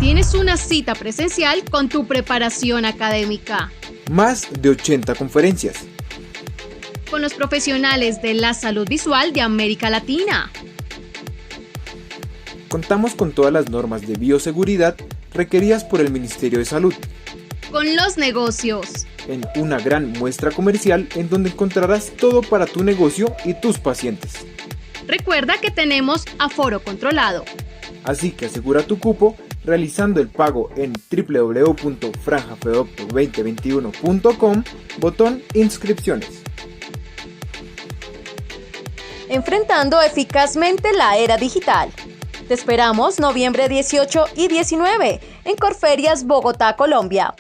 tienes una cita presencial con tu preparación académica. Más de 80 conferencias. Con los profesionales de la salud visual de América Latina. Contamos con todas las normas de bioseguridad requeridas por el Ministerio de Salud. Con los negocios. En una gran muestra comercial en donde encontrarás todo para tu negocio y tus pacientes. Recuerda que tenemos aforo controlado. Así que asegura tu cupo realizando el pago en www.franjafeopto2021.com, botón inscripciones. Enfrentando eficazmente la era digital. Te esperamos noviembre 18 y 19 en Corferias, Bogotá, Colombia.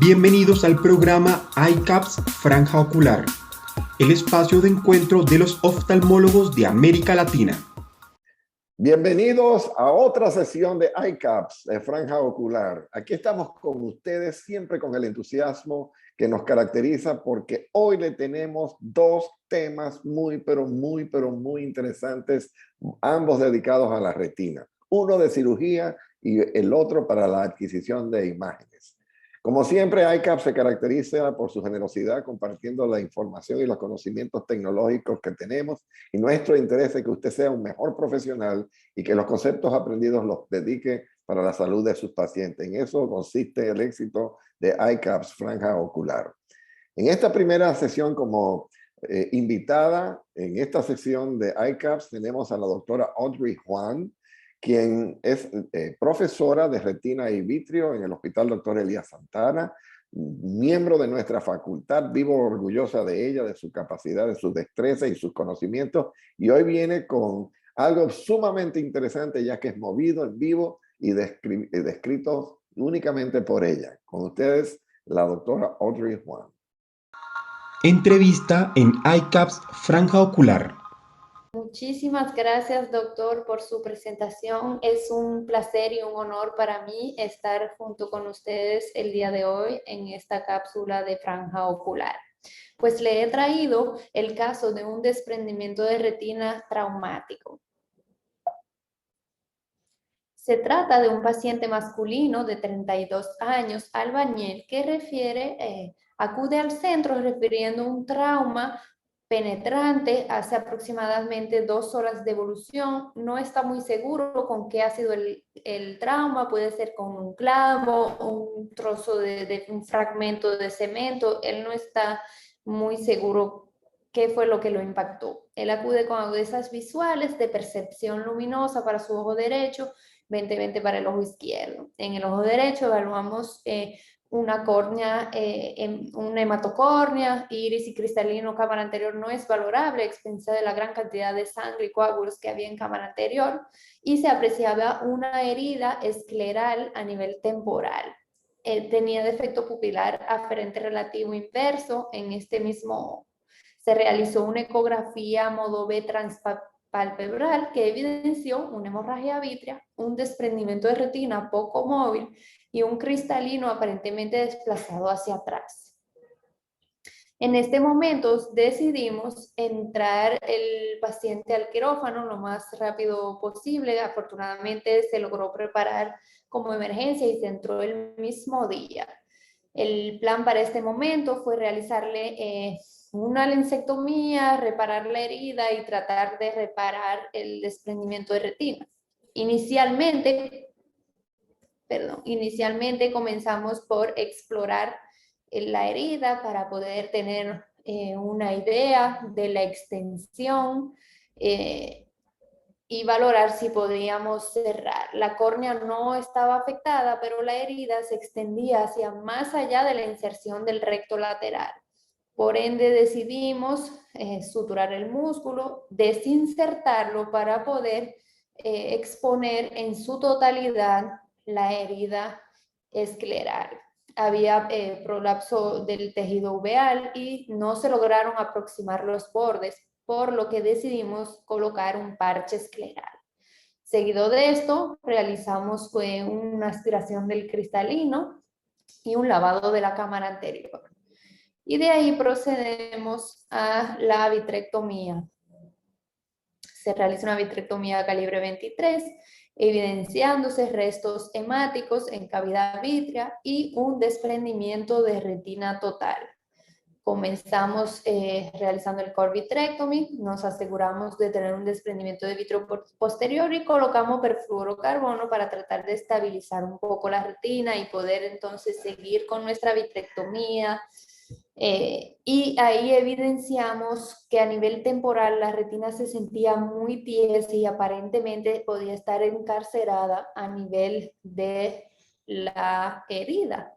Bienvenidos al programa iCaps Franja Ocular, el espacio de encuentro de los oftalmólogos de América Latina. Bienvenidos a otra sesión de iCaps, de Franja Ocular. Aquí estamos con ustedes siempre con el entusiasmo que nos caracteriza porque hoy le tenemos dos temas muy interesantes, ambos dedicados a la retina. Uno de cirugía y el otro para la adquisición de imágenes. Como siempre, iCaps se caracteriza por su generosidad compartiendo la información y los conocimientos tecnológicos que tenemos, y nuestro interés es que usted sea un mejor profesional y que los conceptos aprendidos los dedique para la salud de sus pacientes. En eso consiste el éxito de iCaps Franja Ocular. En esta primera sesión como invitada, en esta sesión de iCaps tenemos a la doctora Audrey Juan, quien es profesora de retina y vitrio en el Hospital Dr. Elías Santana, miembro de nuestra facultad. Vivo orgullosa de ella, de su capacidad, de su destreza y sus conocimientos, y hoy viene con algo sumamente interesante, ya que es movido en vivo y descrito únicamente por ella. Con ustedes, la doctora Audrey Juan. Entrevista en iCaps Franja Ocular. Muchísimas gracias, doctor, por su presentación. Es un placer y un honor para mí estar junto con ustedes el día de hoy en esta cápsula de Franja Ocular. Pues le he traído el caso de un desprendimiento de retina traumático. Se trata de un paciente masculino de 32 años, albañil, que acude al centro refiriendo un trauma penetrante hace aproximadamente 2 horas de evolución. No está muy seguro con qué ha sido el trauma, puede ser con un clavo, un trozo un fragmento de cemento. Él no está muy seguro qué fue lo que lo impactó. Él acude con agudezas visuales de percepción luminosa para su ojo derecho, 20/20 para el ojo izquierdo. En el ojo derecho evaluamos una córnea, una hematocórnea, iris y cristalino cámara anterior no es valorable, a expensas de la gran cantidad de sangre y coágulos que había en cámara anterior, y se apreciaba una herida escleral a nivel temporal. Tenía defecto pupilar aferente relativo inverso en este mismo ojo. Se realizó una ecografía modo B transpalpebral que evidenció una hemorragia vítrea, un desprendimiento de retina poco móvil y un cristalino aparentemente desplazado hacia atrás. En este momento decidimos entrar el paciente al quirófano lo más rápido posible. Afortunadamente se logró preparar como emergencia y se entró el mismo día. El plan para este momento fue realizarle una lensectomía, reparar la herida y tratar de reparar el desprendimiento de retina. Inicialmente Inicialmente comenzamos por explorar la herida para poder tener una idea de la extensión y valorar si podríamos cerrar. La córnea no estaba afectada, pero la herida se extendía hacia más allá de la inserción del recto lateral. Por ende, decidimos suturar el músculo, desinsertarlo para poder exponer en su totalidad la herida escleral. Había prolapso del tejido uveal y no se lograron aproximar los bordes, por lo que decidimos colocar un parche escleral. Seguido de esto, realizamos una aspiración del cristalino y un lavado de la cámara anterior. Y de ahí procedemos a la vitrectomía. Se realiza una vitrectomía calibre 23, evidenciándose restos hemáticos en cavidad vítrea y un desprendimiento de retina total. Comenzamos realizando el core vitrectomy, nos aseguramos de tener un desprendimiento de vítreo posterior y colocamos perfluorocarbono para tratar de estabilizar un poco la retina y poder entonces seguir con nuestra vitrectomía. Y ahí evidenciamos que a nivel temporal la retina se sentía muy tiesa y aparentemente podía estar encarcerada a nivel de la herida.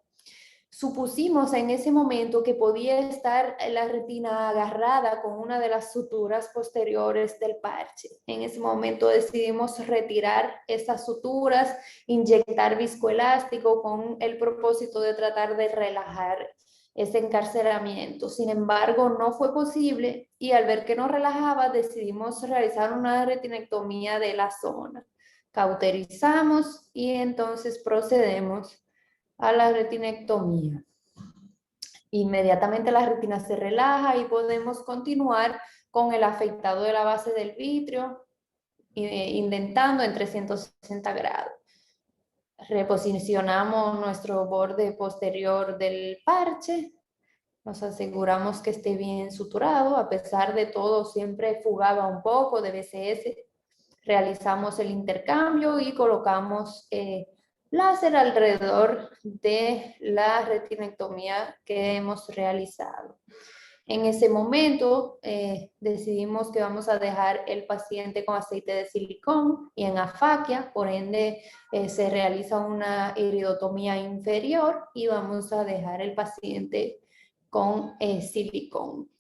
Supusimos en ese momento que podía estar la retina agarrada con una de las suturas posteriores del parche. En ese momento decidimos retirar esas suturas, inyectar viscoelástico con el propósito de tratar de relajar ese encarcelamiento. Sin embargo, no fue posible y al ver que no relajaba, decidimos realizar una retinectomía de la zona. Cauterizamos y entonces procedemos a la retinectomía. Inmediatamente la retina se relaja y podemos continuar con el afeitado de la base del vítreo, indentando en 360 grados. Reposicionamos nuestro borde posterior del parche, nos aseguramos que esté bien suturado, a pesar de todo siempre fugaba un poco de BCS. Realizamos el intercambio y colocamos láser alrededor de la retinectomía que hemos realizado. En ese momento decidimos que vamos a dejar el paciente con aceite de silicón y en afaquia, por ende se realiza una iridotomía inferior y vamos a dejar el paciente con silicón.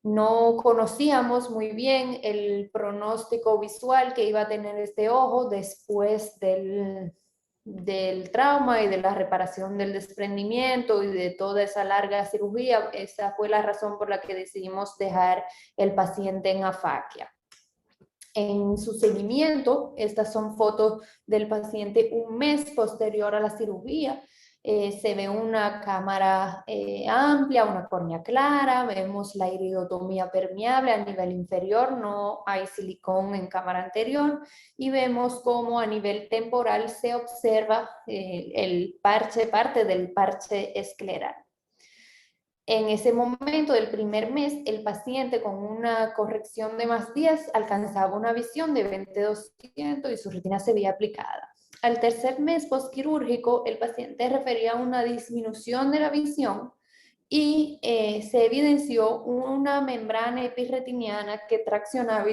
No conocíamos muy bien el pronóstico visual que iba a tener este ojo después del trauma y de la reparación del desprendimiento y de toda esa larga cirugía. Esa fue la razón por la que decidimos dejar el paciente en afaquia. En su seguimiento, estas son fotos del paciente un mes posterior a la cirugía. Se ve una cámara amplia, una córnea clara, vemos la iridotomía permeable a nivel inferior, no hay silicón en cámara anterior, y vemos cómo a nivel temporal se observa el parche, parte del parche escleral. En ese momento del primer mes, el paciente con una corrección de +10 alcanzaba una visión de 20/200 y su retina se veía aplicada. Al tercer mes postquirúrgico, el paciente refería una disminución de la visión y se evidenció una membrana epirretiniana que traccionaba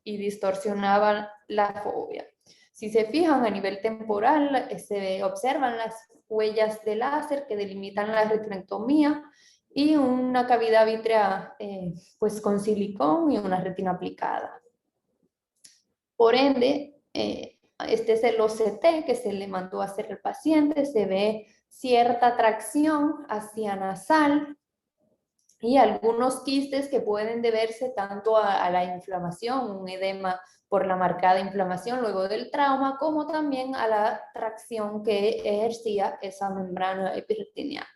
y distorsionaba la fovea. Si se fijan a nivel temporal, se observan las huellas de láser que delimitan la retinectomía y una cavidad vítrea pues con silicón y una retina aplicada. Por ende, este es el OCT que se le mandó a hacer al paciente, se ve cierta tracción hacia nasal y algunos quistes que pueden deberse tanto a la inflamación, un edema por la marcada inflamación luego del trauma, como también a la tracción que ejercía esa membrana epirretiniana.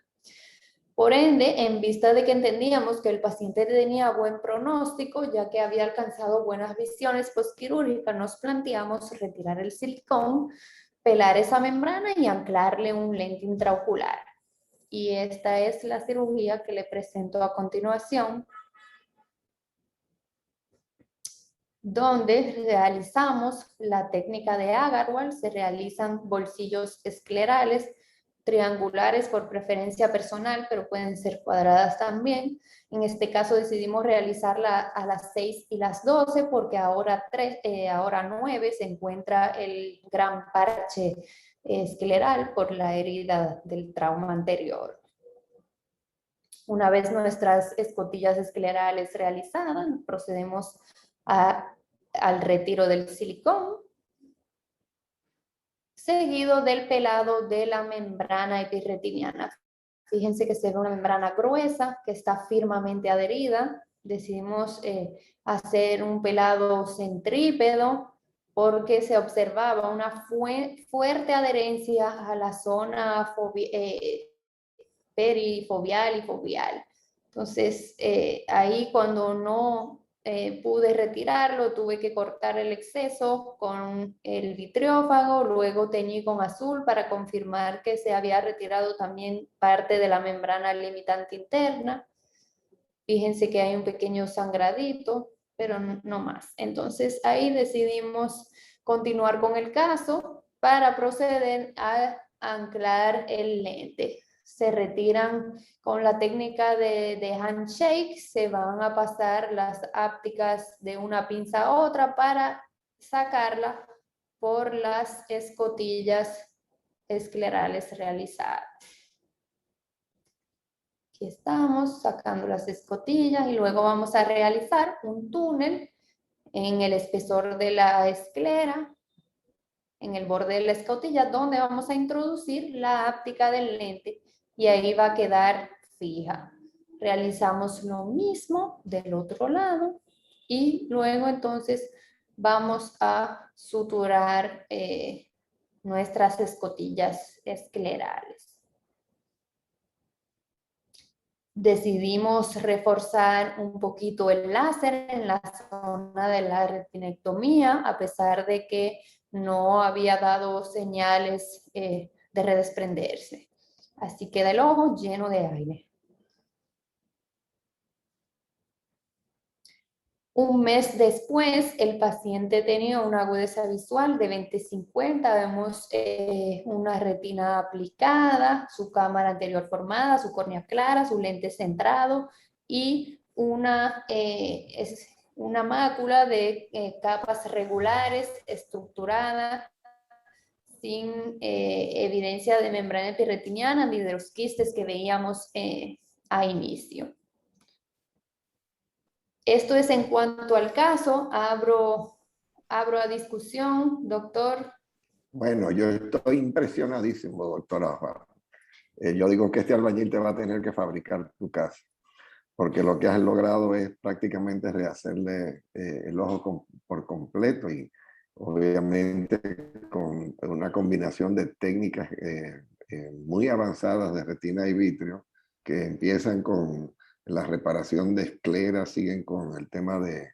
Por ende, en vista de que entendíamos que el paciente tenía buen pronóstico, ya que había alcanzado buenas visiones postquirúrgicas, nos planteamos retirar el silicón, pelar esa membrana y anclarle un lente intraocular. Y esta es la cirugía que le presento a continuación. donde realizamos la técnica de Agarwal. Se realizan bolsillos esclerales, triangulares por preferencia personal, pero pueden ser cuadradas también. En este caso decidimos realizarla a las 6 y las 12 porque ahora 9 se encuentra el gran parche escleral por la herida del trauma anterior. Una vez nuestras escotillas esclerales realizadas, procedemos al retiro del silicón, seguido del pelado de la membrana epirretiniana. Fíjense que se ve una membrana gruesa que está firmemente adherida. Decidimos hacer un pelado centrípedo porque se observaba una fuerte adherencia a la zona perifoveal y foveal. Entonces, ahí cuando no pude retirarlo, tuve que cortar el exceso con el vitriófago, luego teñí con azul para confirmar que se había retirado también parte de la membrana limitante interna. Fíjense que hay un pequeño sangradito, pero no más. Entonces ahí decidimos continuar con el caso para proceder a anclar el lente. Se retiran con la técnica de handshake, se van a pasar las ápticas de una pinza a otra para sacarla por las escotillas esclerales realizadas. Aquí estamos sacando las escotillas y luego vamos a realizar un túnel en el espesor de la esclera, en el borde de la escotilla, donde vamos a introducir la áptica del lente y ahí va a quedar fija. Realizamos lo mismo del otro lado y luego entonces vamos a suturar nuestras escotillas esclerales. Decidimos reforzar un poquito el láser en la zona de la retinectomía, a pesar de que no había dado señales de redesprenderse. Así queda el ojo lleno de aire. Un mes después, el paciente tenía una agudeza visual de 20/50. Vemos una retina aplicada, su cámara anterior formada, su córnea clara, su lente centrado y una mácula de capas regulares, estructurada, sin evidencia de membrana epirretiniana ni de los quistes que veíamos a inicio. Esto es en cuanto al caso. Abro a discusión, doctor. Bueno, yo estoy impresionadísimo, doctora. Yo digo que este albañil te va a tener que fabricar tu casa, porque lo que has logrado es prácticamente rehacerle el ojo por completo y obviamente con una combinación de técnicas muy avanzadas de retina y vitrio que empiezan con la reparación de escleras, siguen con el tema de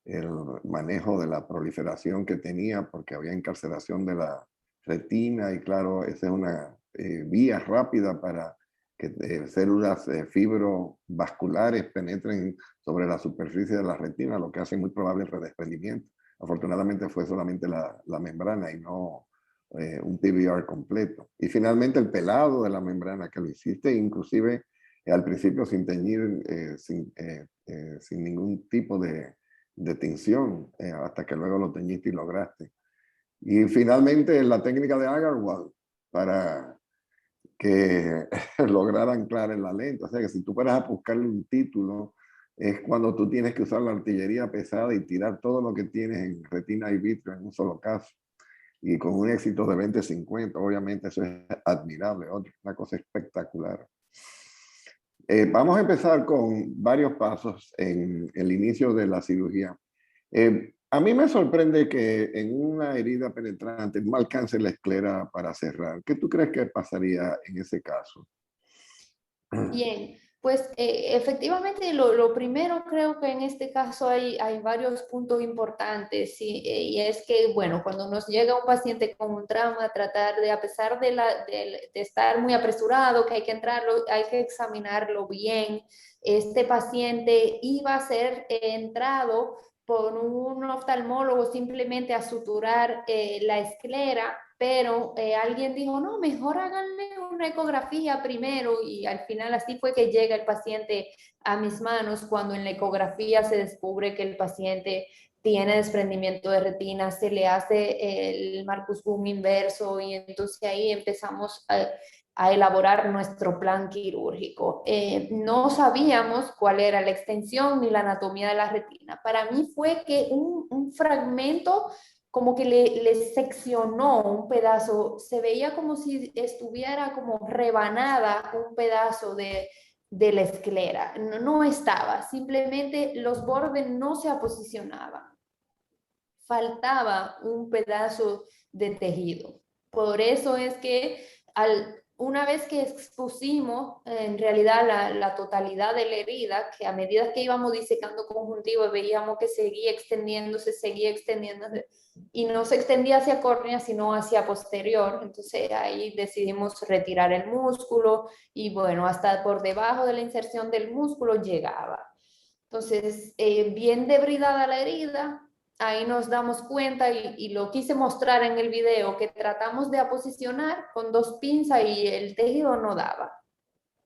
el manejo de la proliferación que tenía porque había encarcelación de la retina y claro, esa es una vía rápida para que células fibrovasculares penetren sobre la superficie de la retina, lo que hace muy probable el redesprendimiento. Afortunadamente fue solamente la membrana y no un PVR completo. Y finalmente el pelado de la membrana que lo hiciste, inclusive al principio sin teñir, sin ningún tipo de tinción, hasta que luego lo teñiste y lograste. Y finalmente la técnica de Agarwal para que lograra anclar en la lente. O sea que si tú fueras a buscarle un título, es cuando tú tienes que usar la artillería pesada y tirar todo lo que tienes en retina y vitrio en un solo caso. Y con un éxito de 20/50, obviamente eso es admirable, una cosa espectacular. Vamos a empezar con varios pasos en el inicio de la cirugía. A mí me sorprende que en una herida penetrante no alcance la esclera para cerrar. ¿Qué tú crees que pasaría en ese caso? Bien, pues efectivamente lo primero creo que en este caso hay varios puntos importantes y es que, bueno, cuando nos llega un paciente con un trauma, tratar de, a pesar de estar muy apresurado, que hay que entrarlo, hay que examinarlo bien. Este paciente iba a ser entrado por un oftalmólogo simplemente a suturar la esclera, pero alguien dijo, no, mejor háganle una ecografía primero, y al final así fue que llega el paciente a mis manos, cuando en la ecografía se descubre que el paciente tiene desprendimiento de retina, se le hace el Marcus Boom inverso, y entonces ahí empezamos a elaborar nuestro plan quirúrgico. No sabíamos cuál era la extensión ni la anatomía de la retina. Para mí fue que un fragmento como que le seccionó un pedazo, se veía como si estuviera como rebanada un pedazo de la esclera. No, no estaba, simplemente los bordes no se aposicionaban. Faltaba un pedazo de tejido. Por eso es que una vez que expusimos en realidad la totalidad de la herida, que a medida que íbamos disecando conjuntivo veíamos que seguía extendiéndose, y no se extendía hacia córnea, sino hacia posterior. Entonces ahí decidimos retirar el músculo, y bueno, hasta por debajo de la inserción del músculo llegaba. Entonces, bien debridada la herida, ahí nos damos cuenta, y lo quise mostrar en el video, que tratamos de aposicionar con 2 pinzas y el tejido no daba.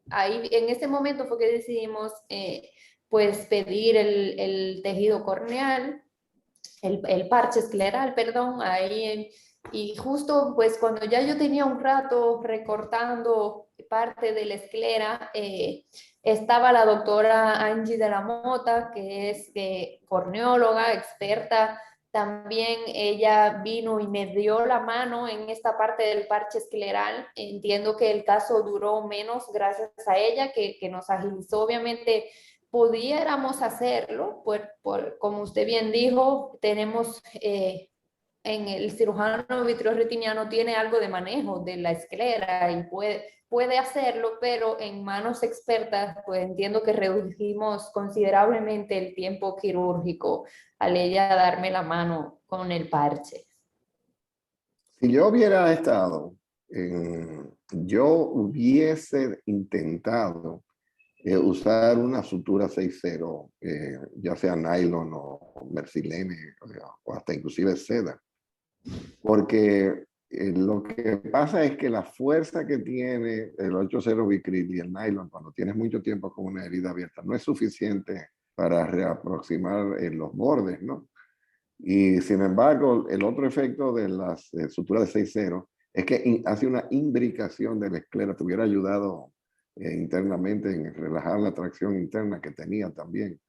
Ahí, en ese momento fue que decidimos pues pedir el tejido corneal, el parche escleral, perdón, ahí. Y justo pues cuando ya yo tenía un rato recortando parte de la esclera, estaba la doctora Angie de la Mota, que es corneóloga, experta. También ella vino y me dio la mano en esta parte del parche escleral. Entiendo que el caso duró menos gracias a ella, que nos agilizó. Obviamente pudiéramos hacerlo, como usted bien dijo, tenemos en el cirujano vitreoretiniano tiene algo de manejo de la esclera y puede hacerlo, pero en manos expertas, pues entiendo que redujimos considerablemente el tiempo quirúrgico al ella darme la mano con el parche. Si yo hubiera estado, yo hubiese intentado usar una sutura 6.0, ya sea nylon o mercilene o hasta inclusive seda, porque lo que pasa es que la fuerza que tiene el 8.0 Vicryl y el nylon cuando tienes mucho tiempo con una herida abierta no es suficiente para reaproximar los bordes, ¿no? Y sin embargo, el otro efecto de las suturas de 6.0 es que hace una imbricación de la esclera. Te hubiera ayudado internamente en relajar la tracción interna que tenía también.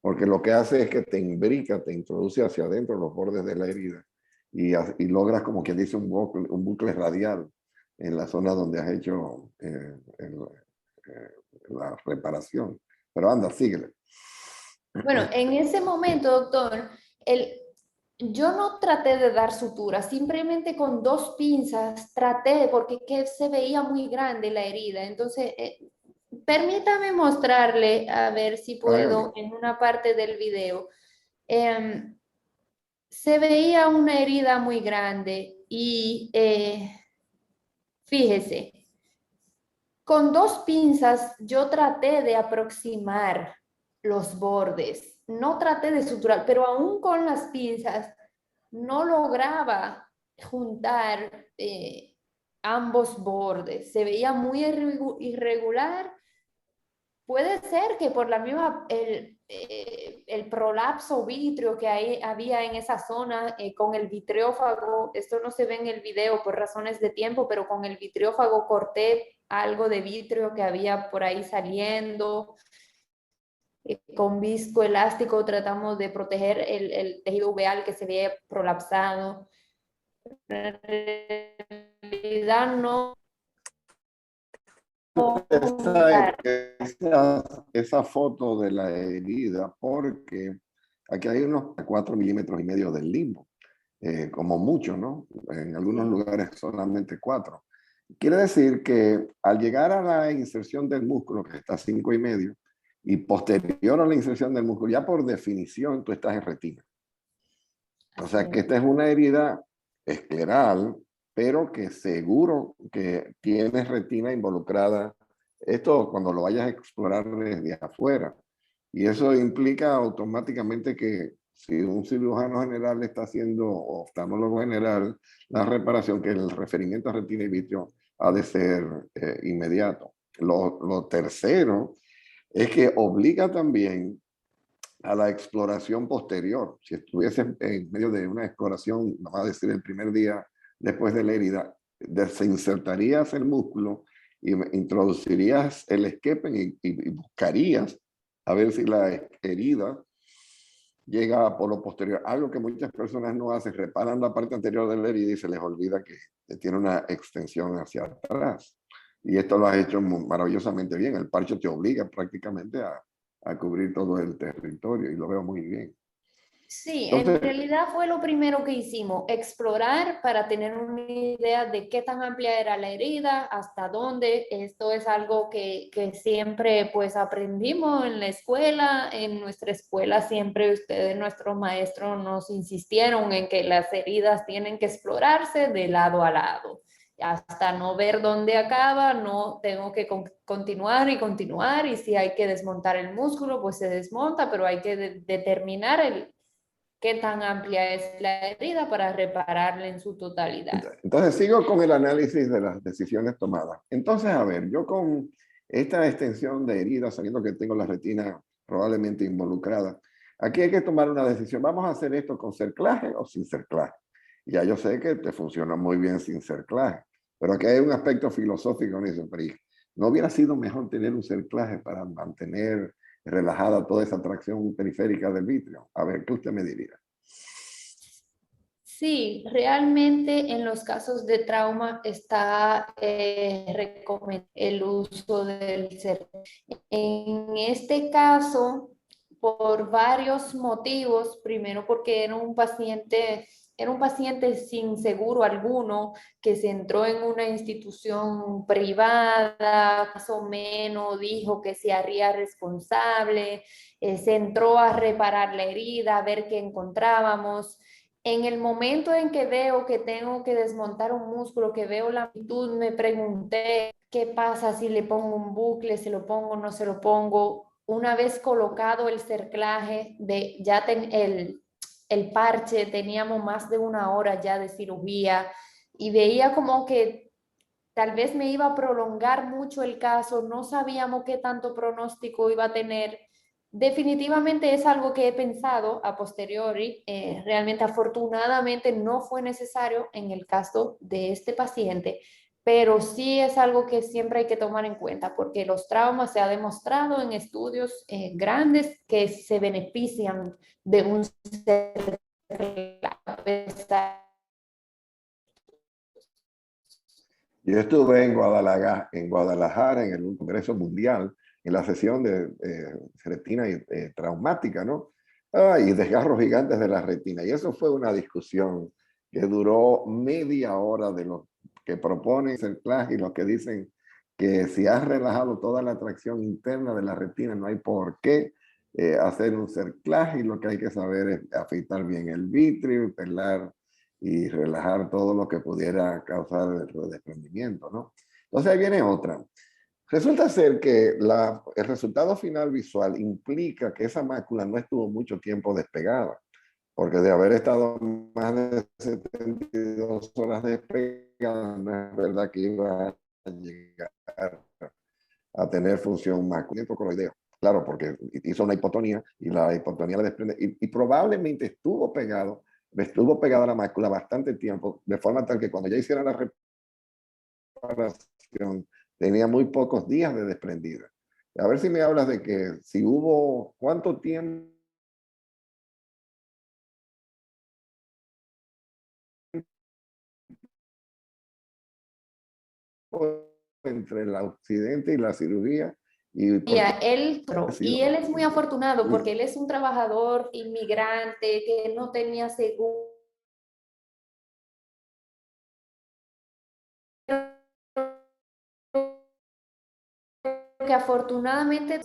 Porque lo que hace es que te imbrica, te introduce hacia adentro los bordes de la herida y logras, como quien dice, un bucle radial en la zona donde has hecho la reparación. Pero anda, síguele. Bueno, en ese momento, doctor, yo no traté de dar sutura, simplemente con 2 pinzas traté, porque que se veía muy grande la herida. Entonces, permítame mostrarle, a ver si puedo, en una parte del video. Se veía una herida muy grande y fíjese, con 2 pinzas yo traté de aproximar los bordes. No traté de suturar, pero aún con las pinzas no lograba juntar ambos bordes. Se veía muy irregular. Puede ser que por la misma, el prolapso vítreo que había en esa zona con el vitreófago, esto no se ve en el video por razones de tiempo, pero con el vitreófago corté algo de vitreo que había por ahí saliendo. Con viscoelástico tratamos de proteger el tejido uveal que se ve prolapsado. En realidad no. Esa foto de la herida, porque aquí hay unos 4,5 milímetros del limbo, como mucho, ¿no? En algunos lugares solamente 4. Quiere decir que al llegar a la inserción del músculo, que está a 5,5, y posterior a la inserción del músculo, ya por definición tú estás en retina. O sea que esta es una herida escleral, pero que seguro que tienes retina involucrada. Esto cuando lo vayas a explorar desde afuera. Y eso implica automáticamente que Si un cirujano general está haciendo, o oftalmólogo general, la reparación, que el referimiento a retina y vitrio ha de ser inmediato. Lo tercero es que obliga también a la exploración posterior. Si estuviese en medio de una exploración, vamos a decir el primer día después de la herida, desinsertarías el músculo y introducirías el esquepen y buscarías a ver si la herida llega por lo posterior. Algo que muchas personas no hacen, reparan la parte anterior de la herida y se les olvida que tiene una extensión hacia atrás. Y esto lo has hecho maravillosamente bien. El parche te obliga prácticamente a cubrir todo el territorio y lo veo muy bien. Sí, Entonces, en realidad fue lo primero que hicimos, explorar para tener una idea de qué tan amplia era la herida, hasta dónde. Esto es algo que siempre pues aprendimos en la escuela. En nuestra escuela siempre ustedes, nuestros maestros, nos insistieron en que las heridas tienen que explorarse de lado a lado. Hasta no ver dónde acaba, no tengo que continuar y continuar, y si hay que desmontar el músculo, pues se desmonta, pero hay que determinar qué tan amplia es la herida para repararla en su totalidad. entonces sigo con el análisis de las decisiones tomadas. Entonces, a ver, yo con esta extensión de herida, sabiendo que tengo la retina probablemente involucrada, aquí hay que tomar una decisión. ¿Vamos a hacer esto con cerclaje o sin cerclaje? Ya yo sé que te funciona muy bien sin cerclaje, pero aquí hay un aspecto filosófico en eso. ¿No hubiera sido mejor tener un cerclaje para mantener relajada toda esa tracción periférica del vitrio? A ver, ¿qué usted me diría? Sí, realmente en los casos de trauma está recomendado el uso del cerclaje. En este caso, por varios motivos. Primero, porque era un paciente sin seguro alguno, que se entró en una institución privada, más o menos dijo que se haría responsable, se entró a reparar la herida, a ver qué encontrábamos. En el momento en que veo que tengo que desmontar un músculo, que veo la amplitud, me pregunté qué pasa si le pongo un bucle, se lo pongo, no se lo pongo. Una vez colocado el cerclaje, el parche, teníamos más de una hora ya de cirugía y veía como que tal vez me iba a prolongar mucho el caso, no sabíamos qué tanto pronóstico iba a tener. Definitivamente es algo que he pensado a posteriori. Realmente, afortunadamente, no fue necesario en el caso de este paciente, pero sí es algo que siempre hay que tomar en cuenta, porque los traumas se ha demostrado en estudios grandes que se benefician de un Yo estuve en Guadalajara en el Congreso Mundial, en la sesión de retina traumática, ¿no? Y desgarros gigantes de la retina. Y eso fue una discusión que duró media hora de los que proponen cerclaje y los que dicen que si has relajado toda la tracción interna de la retina, no hay por qué hacer un cerclaje, y lo que hay que saber es afeitar bien el vitrio, pelar y relajar todo lo que pudiera causar el desprendimiento, ¿no? Entonces ahí viene otra. Resulta ser que el resultado final visual implica que esa mácula no estuvo mucho tiempo despegada, porque de haber estado más de 72 horas despegada, no es verdad que iba a llegar a tener función macular coloideo. Claro, porque hizo una hipotonía y la hipotonía la desprende, y probablemente estuvo pegada a la mácula bastante tiempo, de forma tal que cuando ya hicieron la reparación tenía muy pocos días de desprendida. A ver si me hablas de que si hubo, ¿cuánto tiempo entre el accidente y la cirugía? Y él es muy afortunado porque él es un trabajador inmigrante que no tenía seguro, que afortunadamente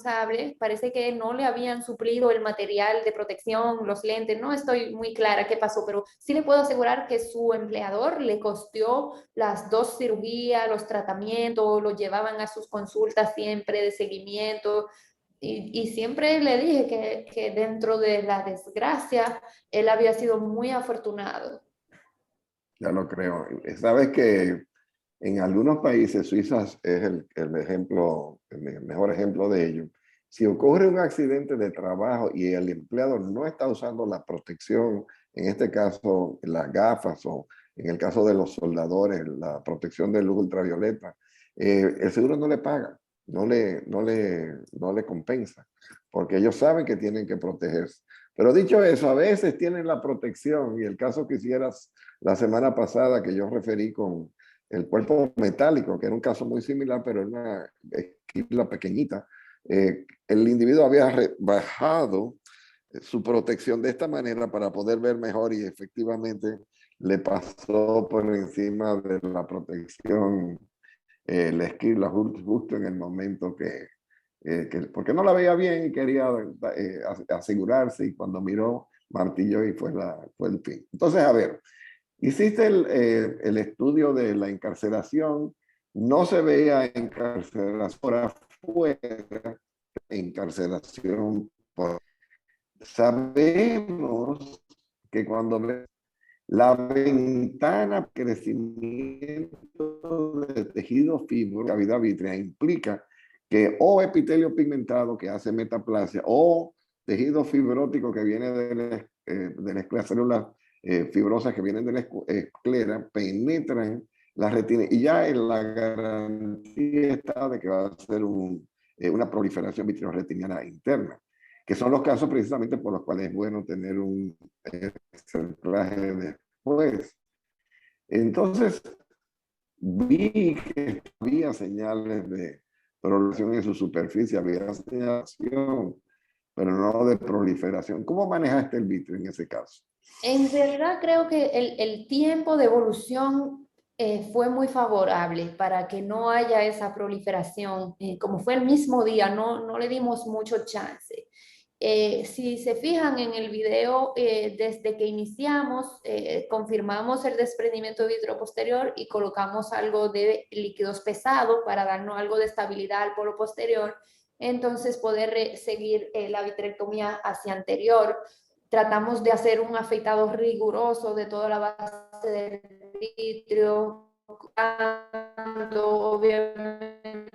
parece que no le habían suplido el material de protección, los lentes. No estoy muy clara qué pasó, pero sí le puedo asegurar que su empleador le costeó las 2 cirugías, los tratamientos, lo llevaban a sus consultas siempre de seguimiento. Y siempre le dije que dentro de la desgracia, él había sido muy afortunado. Ya lo creo. Sabes que en algunos países, Suiza es el ejemplo, el mejor ejemplo de ello. Si ocurre un accidente de trabajo y el empleado no está usando la protección, en este caso las gafas o en el caso de los soldadores, la protección de luz ultravioleta, el seguro no le paga, no le compensa, porque ellos saben que tienen que protegerse. Pero dicho eso, a veces tienen la protección, y el caso que hicieras la semana pasada que yo referí con el cuerpo metálico, que era un caso muy similar, pero era una esquila pequeñita. El individuo había bajado su protección de esta manera para poder ver mejor y efectivamente le pasó por encima de la protección la esquila justo en el momento porque no la veía bien y quería asegurarse, y cuando miró martilló y fue el fin. Entonces, a ver, hiciste el estudio de la encarcelación, no se veía encarcelación por afuera, encarcelación por... Sabemos que cuando la ventana crecimiento de tejido fibro, cavidad vítrea, implica que o epitelio pigmentado que hace metaplasia o tejido fibrótico que viene de las células fibrosas que vienen de la esclera penetran la retina, y ya en la garantía está de que va a ser una proliferación vitreoretiniana interna, que son los casos precisamente por los cuales es bueno tener un cerclaje después. Entonces, vi que había señales de proliferación en su superficie, había señalación, pero no de proliferación. ¿Cómo manejaste el vitrio en ese caso? En realidad creo que el tiempo de evolución fue muy favorable para que no haya esa proliferación. Como fue el mismo día, no le dimos mucho chance. Si se fijan en el video, desde que iniciamos, confirmamos el desprendimiento de vitrio posterior y colocamos algo de líquidos pesados para darnos algo de estabilidad al polo posterior, entonces poder seguir la vitrectomía hacia anterior. Tratamos de hacer un afeitado riguroso de toda la base del vitrio, obviamente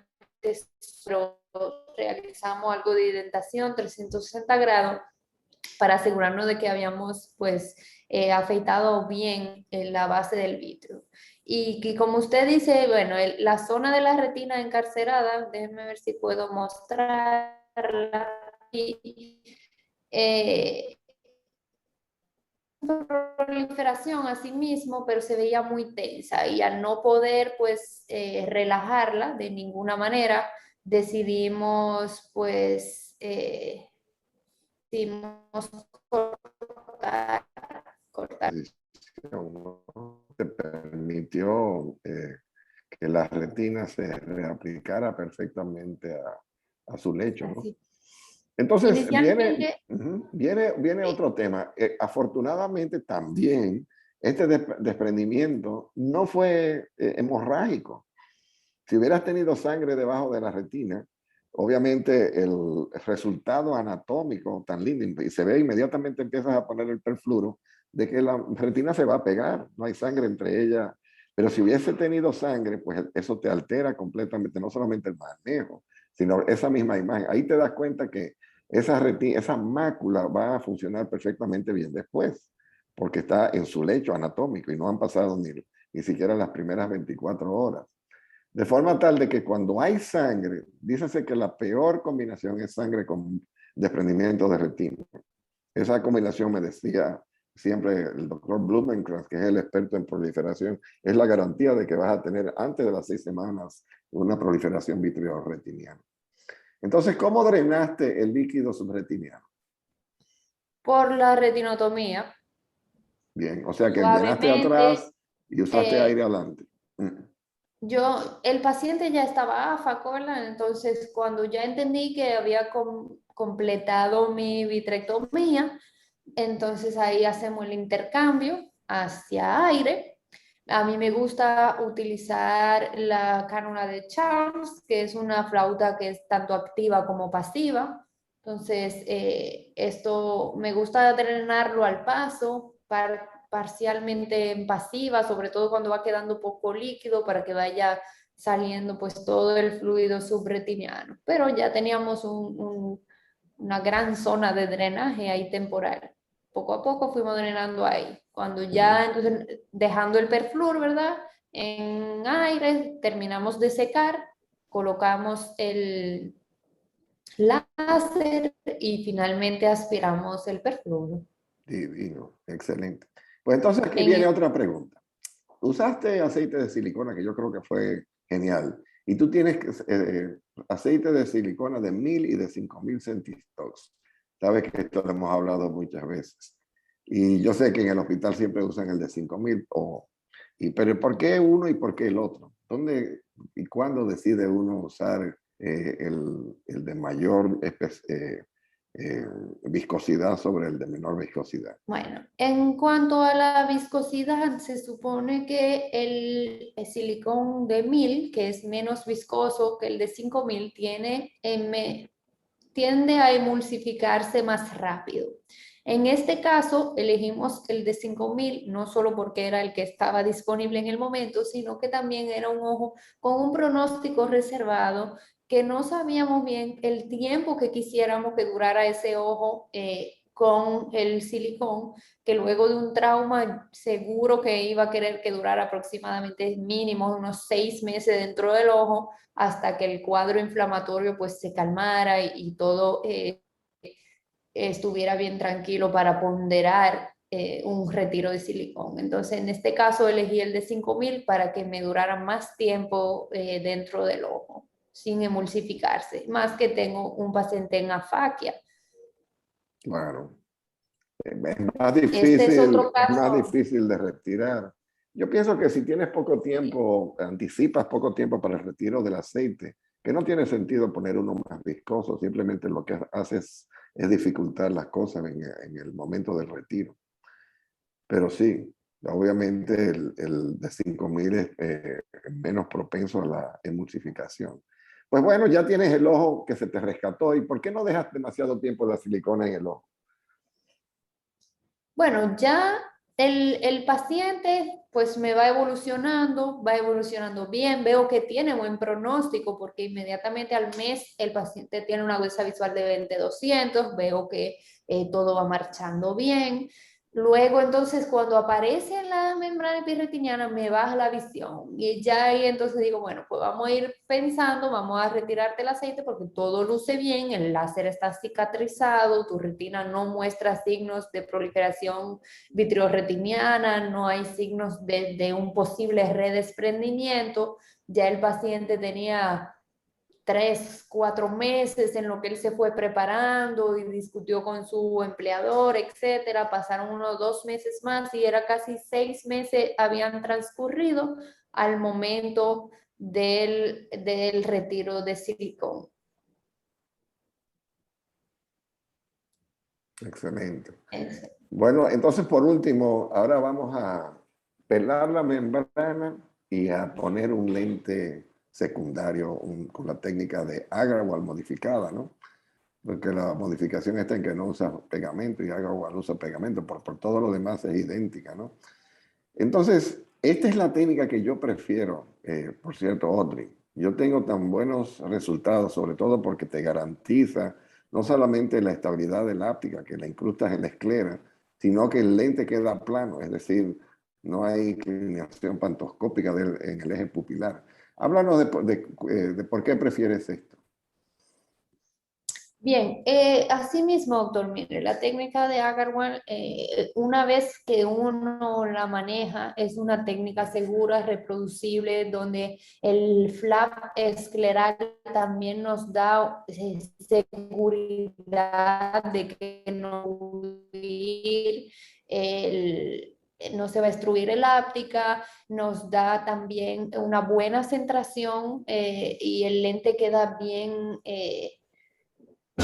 realizamos algo de indentación 360 grados para asegurarnos de que habíamos pues afeitado bien la base del vitrio. Y como usted dice, bueno, la zona de la retina encarcerada, déjenme ver si puedo mostrarla aquí. Proliferación a sí mismo, pero se veía muy tensa, y al no poder pues relajarla de ninguna manera, decidimos pues cortar. Te permitió que la retina se reaplicara perfectamente a su lecho, ¿no? Así. Entonces viene otro tema. Afortunadamente también este desprendimiento no fue hemorrágico. Si hubieras tenido sangre debajo de la retina, obviamente el resultado anatómico tan lindo, y se ve inmediatamente, empiezas a poner el perfluoro, de que la retina se va a pegar, no hay sangre entre ellas. Pero si hubiese tenido sangre, pues eso te altera completamente, no solamente el manejo, sino esa misma imagen. Ahí te das cuenta que esa mácula va a funcionar perfectamente bien después, porque está en su lecho anatómico y no han pasado ni siquiera las primeras 24 horas. De forma tal de que cuando hay sangre, dícese que la peor combinación es sangre con desprendimiento de retina. Esa combinación, me decía siempre el doctor Blumenkranz, que es el experto en proliferación, es la garantía de que vas a tener antes de las 6 semanas una proliferación vitreoretiniana. Entonces, ¿cómo drenaste el líquido subretiniano? Por la retinotomía. Bien, o sea que llenaste atrás y usaste aire adelante. El paciente ya estaba AFA, entonces cuando ya entendí que había completado mi vitrectomía, entonces ahí hacemos el intercambio hacia aire. A mí me gusta utilizar la cánula de Charles, que es una flauta que es tanto activa como pasiva. Entonces, esto me gusta drenarlo al paso, parcialmente en pasiva, sobre todo cuando va quedando poco líquido para que vaya saliendo pues todo el fluido subretiniano. Pero ya teníamos una gran zona de drenaje ahí temporal. Poco a poco fuimos drenando ahí. Cuando ya, entonces, dejando el perflúor, ¿verdad? En aire, terminamos de secar, colocamos el láser y finalmente aspiramos el perflúor. Divino, excelente. Pues entonces aquí En viene el- otra pregunta. Usaste aceite de silicona, que yo creo que fue genial, y tú tienes aceite de silicona de 1000 y de 5000 centímetros. Sabes que esto lo hemos hablado muchas veces. Y yo sé que en el hospital siempre usan el de 5000, pero ¿por qué uno y por qué el otro? ¿Dónde y cuándo decide uno usar el de mayor viscosidad sobre el de menor viscosidad? Bueno, en cuanto a la viscosidad, se supone que el silicón de 1000, que es menos viscoso que el de 5000, tiende a emulsificarse más rápido. En este caso, elegimos el de 5000, no solo porque era el que estaba disponible en el momento, sino que también era un ojo con un pronóstico reservado, que no sabíamos bien el tiempo que quisiéramos que durara ese ojo con el silicón, que luego de un trauma seguro que iba a querer que durara aproximadamente mínimo unos 6 meses dentro del ojo, hasta que el cuadro inflamatorio pues se calmara y todo estuviera bien tranquilo para ponderar un retiro de silicón. Entonces, en este caso elegí el de 5000 para que me durara más tiempo dentro del ojo, sin emulsificarse, más que tengo un paciente en afaquia. Claro. Es Este es otro es más caso. difícil de retirar. Yo pienso que si tienes poco tiempo, anticipas poco tiempo para el retiro del aceite, que no tiene sentido poner uno más viscoso, simplemente lo que haces es dificultar las cosas en el momento del retiro. Pero sí, obviamente el de 5000 es menos propenso a la emulsificación. Pues bueno, ya tienes el ojo que se te rescató. ¿Y por qué no dejas demasiado tiempo la silicona en el ojo? Bueno, ya el paciente pues me va evolucionando bien, veo que tiene buen pronóstico porque inmediatamente al mes el paciente tiene una agudeza visual de 20/200, veo que todo va marchando bien. Luego entonces cuando aparece en la membrana epirretiniana me baja la visión y ya ahí entonces digo, bueno, pues vamos a ir pensando, vamos a retirarte el aceite porque todo luce bien, el láser está cicatrizado, tu retina no muestra signos de proliferación vitreoretiniana, no hay signos de un posible redesprendimiento, ya el paciente tenía 3, 4 meses en lo que él se fue preparando y discutió con su empleador, etcétera. Pasaron unos 2 meses más y era casi 6 meses habían transcurrido al momento del retiro de silicón. Excelente. Es- Bueno, entonces por último, ahora vamos a pelar la membrana y a poner un lente secundario con la técnica de Agarwal modificada, ¿no? Porque la modificación está en que no usa pegamento y Agarwal usa pegamento, por todo lo demás es idéntica, ¿no? Entonces, esta es la técnica que yo prefiero, por cierto, Audrey. Yo tengo tan buenos resultados, sobre todo porque te garantiza no solamente la estabilidad de la óptica, que la incrustas en la esclera, sino que el lente queda plano, es decir, no hay inclinación pantoscópica en el eje pupilar. Háblanos de por qué prefieres esto. Bien, así mismo, doctor, mire, la técnica de Agarwal, una vez que uno la maneja, es una técnica segura, reproducible, donde el flap escleral también nos da seguridad de que no se va a destruir el áptica, nos da también una buena centración y el lente queda bien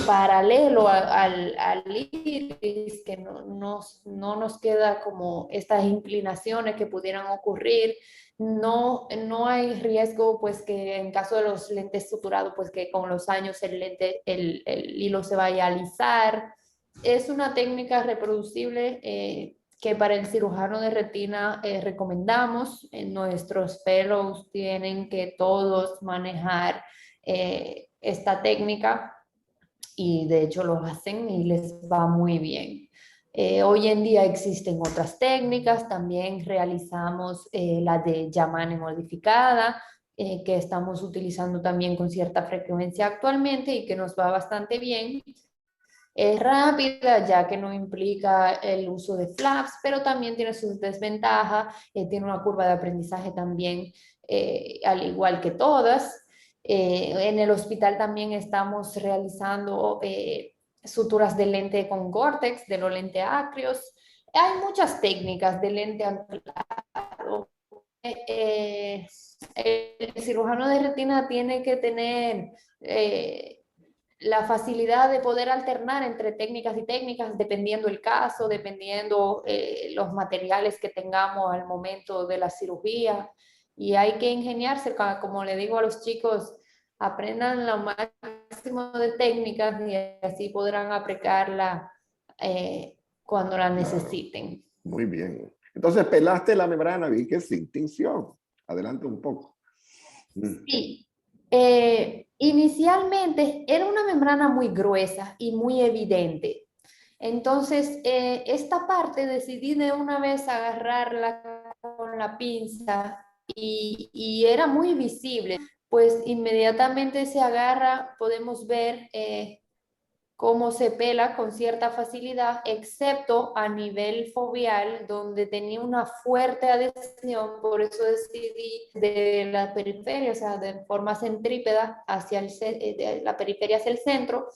paralelo al iris, que no nos queda como estas inclinaciones que pudieran ocurrir. No hay riesgo, pues, que en caso de los lentes suturados, pues que con los años el hilo se vaya a alisar. Es una técnica reproducible que para el cirujano de retina recomendamos. Nuestros fellows tienen que todos manejar esta técnica y de hecho lo hacen y les va muy bien. Hoy en día existen otras técnicas, también realizamos la de Yamane modificada, que estamos utilizando también con cierta frecuencia actualmente y que nos va bastante bien. Es rápida, ya que no implica el uso de flaps, pero también tiene sus desventajas, tiene una curva de aprendizaje también, al igual que todas. En el hospital también estamos realizando suturas de lente con Gore-Tex, de los lentes acrios. Hay muchas técnicas de lente anclado. El cirujano de retina tiene que tener la facilidad de poder alternar entre técnicas y técnicas, dependiendo el caso, dependiendo los materiales que tengamos al momento de la cirugía. Y hay que ingeniarse, como le digo a los chicos, aprendan lo máximo de técnicas y así podrán aplicarla cuando la necesiten. Muy bien. Entonces, pelaste la membrana, vi que sin tinción. Adelante un poco. Sí. Inicialmente era una membrana muy gruesa y muy evidente. Entonces, esta parte decidí de una vez agarrarla con la pinza y era muy visible. Pues inmediatamente se agarra, podemos ver cómo se pela con cierta facilidad, excepto a nivel foveal, donde tenía una fuerte adhesión. Por eso decidí de la periferia, o sea, de forma centrípeda hacia de la periferia hacia el centro.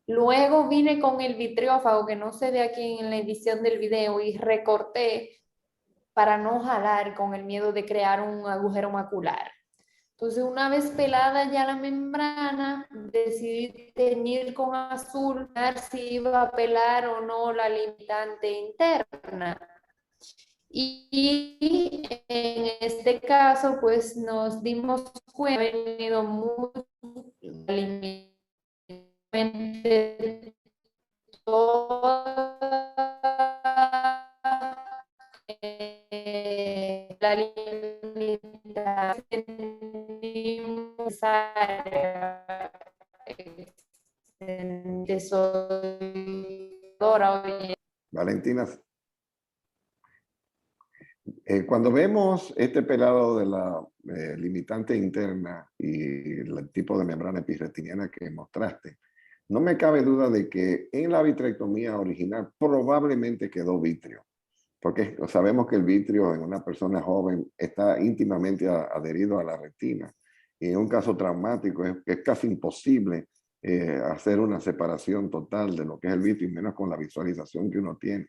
Luego vine con el vitriófago, que no se ve aquí en la edición del video, y recorté para no jalar con el miedo de crear un agujero macular. Entonces, una vez pelada ya la membrana, decidí teñir con azul, ver si iba a pelar o no la limitante interna. Y en este caso, pues nos dimos cuenta que ha venido muy limitante toda la limitación Valentina, cuando vemos este pelado de la limitante interna y el tipo de membrana epirretiniana que mostraste, no me cabe duda de que en la vitrectomía original probablemente quedó vitrio, porque sabemos que el vitrio en una persona joven está íntimamente adherido a la retina. Y en un caso traumático es casi imposible hacer una separación total de lo que es el vitrio, y menos con la visualización que uno tiene.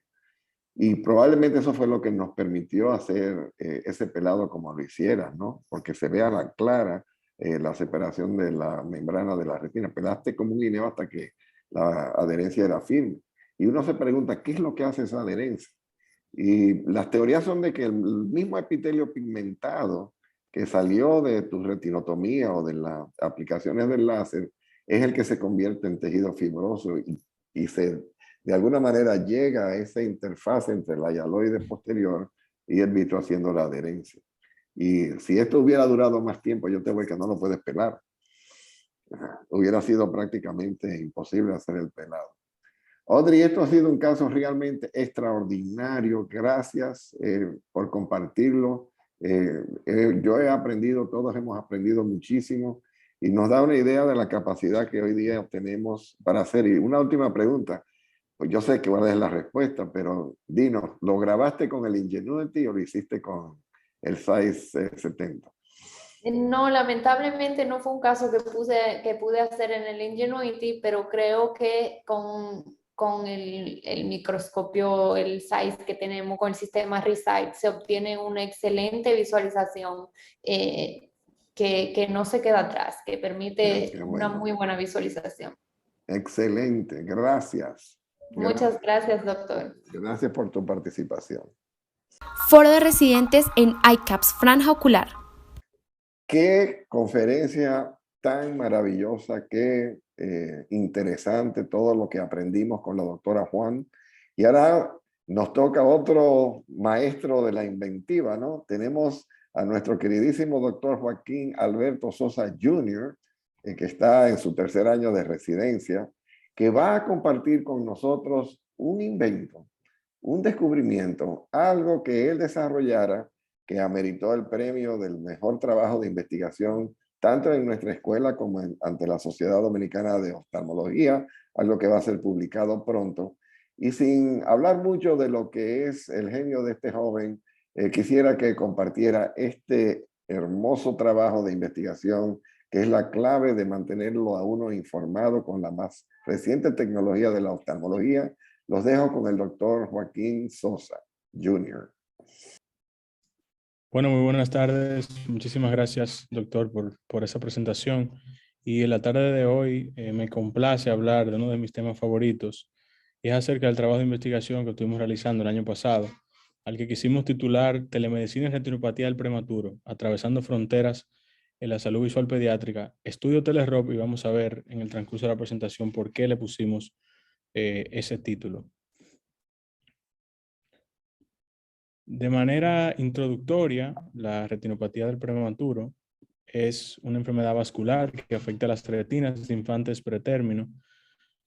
Y probablemente eso fue lo que nos permitió hacer ese pelado como lo hiciera, ¿no? Porque se ve a la clara la separación de la membrana de la retina. Pelaste como un guineo hasta que la adherencia era firme. Y uno se pregunta, ¿qué es lo que hace esa adherencia? Y las teorías son de que el mismo epitelio pigmentado que salió de tu retinotomía o de las aplicaciones del láser es el que se convierte en tejido fibroso y de alguna manera llega a esa interfaz entre la hialoide posterior y el vitro haciendo la adherencia. Y si esto hubiera durado más tiempo, yo te voy que no lo puedes pelar. Hubiera sido prácticamente imposible hacer el pelado. Audrey, esto ha sido un caso realmente extraordinario. Gracias por compartirlo. Yo he aprendido, todos hemos aprendido muchísimo y nos da una idea de la capacidad que hoy día tenemos para hacer. Y una última pregunta. Pues yo sé que cuál es la respuesta, pero dinos, ¿lo grabaste con el Ingenuity o lo hiciste con el Zeiss 70? No, lamentablemente no fue un caso que pude hacer en el Ingenuity, pero creo que con el microscopio, el Zeiss que tenemos con el sistema ReSight, se obtiene una excelente visualización que no se queda atrás, que permite una muy buena visualización. Excelente, gracias. Muchas gracias, doctor. Gracias por tu participación. Foro de residentes en ICAPS, franja ocular. Qué conferencia tan maravillosa, qué interesante todo lo que aprendimos con la doctora Juan. Y ahora nos toca otro maestro de la inventiva, ¿no? Tenemos a nuestro queridísimo doctor Joaquín Alberto Sosa Jr., que está en su tercer año de residencia, que va a compartir con nosotros un invento, un descubrimiento, algo que él desarrollara que ameritó el premio del mejor trabajo de investigación, tanto en nuestra escuela como ante la Sociedad Dominicana de Oftalmología, algo que va a ser publicado pronto. Y sin hablar mucho de lo que es el genio de este joven, quisiera que compartiera este hermoso trabajo de investigación, que es la clave de mantenerlo a uno informado con la más reciente tecnología de la oftalmología. Los dejo con el doctor Joaquín Sosa Jr. Bueno, muy buenas tardes. Muchísimas gracias, doctor, por esa presentación. Y en la tarde de hoy me complace hablar de uno de mis temas favoritos, y es acerca del trabajo de investigación que estuvimos realizando el año pasado, al que quisimos titular Telemedicina y retinopatía del prematuro, atravesando fronteras en la salud visual pediátrica, estudio Telerop, y vamos a ver en el transcurso de la presentación por qué le pusimos ese título. De manera introductoria, la retinopatía del prematuro es una enfermedad vascular que afecta a las retinas de infantes pretérmino,